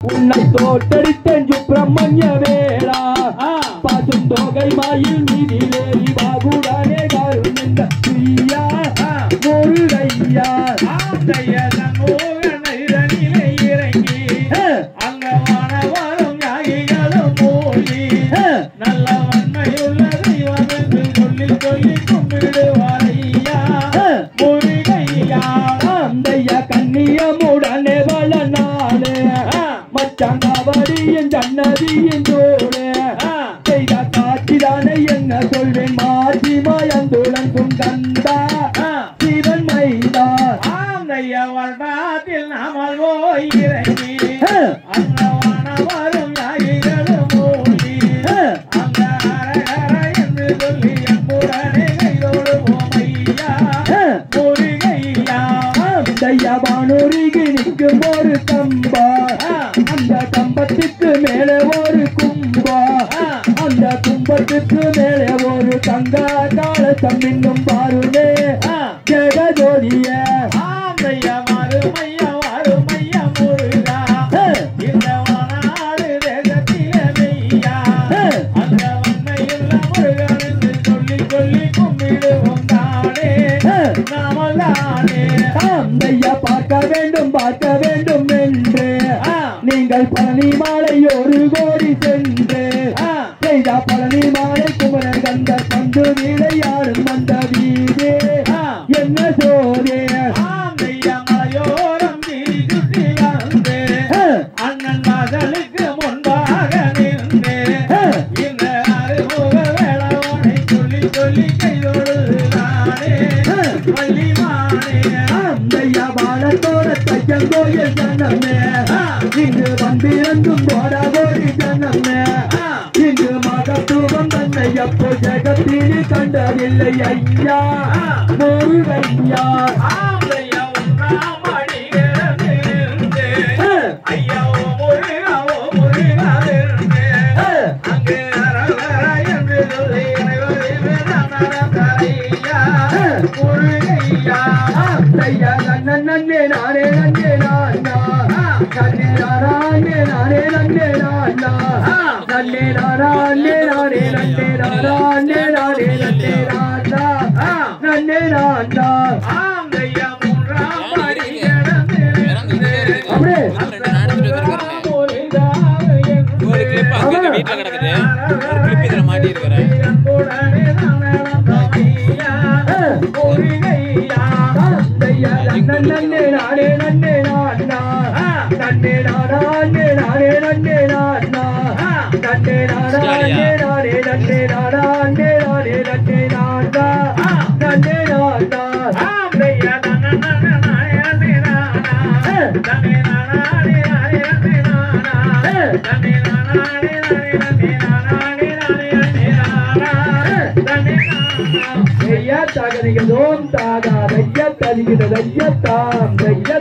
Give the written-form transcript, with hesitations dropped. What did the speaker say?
உன்னை தோட்டடித்தன் சுப்பிரமணிய வேளா பசுந்தொகை மயில் மீதிலேறி பாகுடனே கருந்த பிரியா முருகையா மோகனிலே இறங்கி அங்க வானவரும் யாகிகளும் மூழ்கி நல்ல வன்மையுள்ள தெய்வம் என்று சொல்லி சொல்லி கும்பிடுவாரையா முருகையா அந்தையா கண்ணியமுடனே வளநாளே மச்சாங்காவடியின் ஜன்னதியின் தோளே செய்த காட்சிதானே என்ன சொல்வேன் மாற்றி மயந்துளங்கும் கந்தா சிவன் மைந்தா வர்ணத்தில் நாமல் போய் இறங்கி அங்க வானவரும் யாகிகளும் மூழ்கி அங்க அரகர என்று சொல்லி அன்புடனே கைதொழுவோம் ஐயா முருகையா தையா வானூரிக்கு நிற்கும் ஒரு கம்பா அந்த கம்பத்துக்கு மேலே ஒரு கும்பா அந்த கும்பத்துக்கு மேலே ஒரு தங்க காலத்தம் இன்னும் பாருமே ஜெகஜோதிய மறுமையா மறுமையா முருகா இந்த வனாடு தேசத்திலே மெய்யா அந்த வன்மையுள்ள முருகன் என்று சொல்லி சொல்லி கும்பிடுவோம் தானே நாமதானே தையா பார்க்க வேண்டும் என்று நீங்கள் பழனி மாலை ஒரு கோடி சென்று செய்த பழனி மாலை குமரர் கந்தர் பந்து விளையாடும் அந்த வீடு என்ன சோதே மலையோரம் சுற்றி வந்து அண்ணன் வாசலுக்கு முன்பாக நின்று இந்த அறுமுக வேளவனை சொல்லி சொல்லி கைதொழுதானே வள்ளிமானே தையா வாழத்தோட தையல் கோயில் ஜனமே இங்கு வந்திருந்தும் போடாதோடி ஜனமே இங்கு மகத்துவம் தன்னை எப்போ ஜெகத்தினி கண்டதில்லை ஐயா முருகையா நன்னே நானே நன்னே நானா நன்னே நானே நானே நன்னே நானா நன்னே நானே நானே நன்னே நானே நானே நன்னே நானா நன்னே நானா ஆந்தையா மூன்றாம் படி கிடந்து அப்படியே ஒரு கிளிப் அங்க வீட்ல கிடக்குது ஒரு கிளிப் இதுல மாட்டி இருக்கறேன் நன்னே நானே நன்னே நானா நன்னே நானே நானே நன்னே நானா நன்னே நானே நானே நன்னே நானே நானே நன்னே நானா நன்னே நானா ஆந்தையா தையா தாகனிக தோம் தாகா தையா தலிகிட தையா தாம் தையா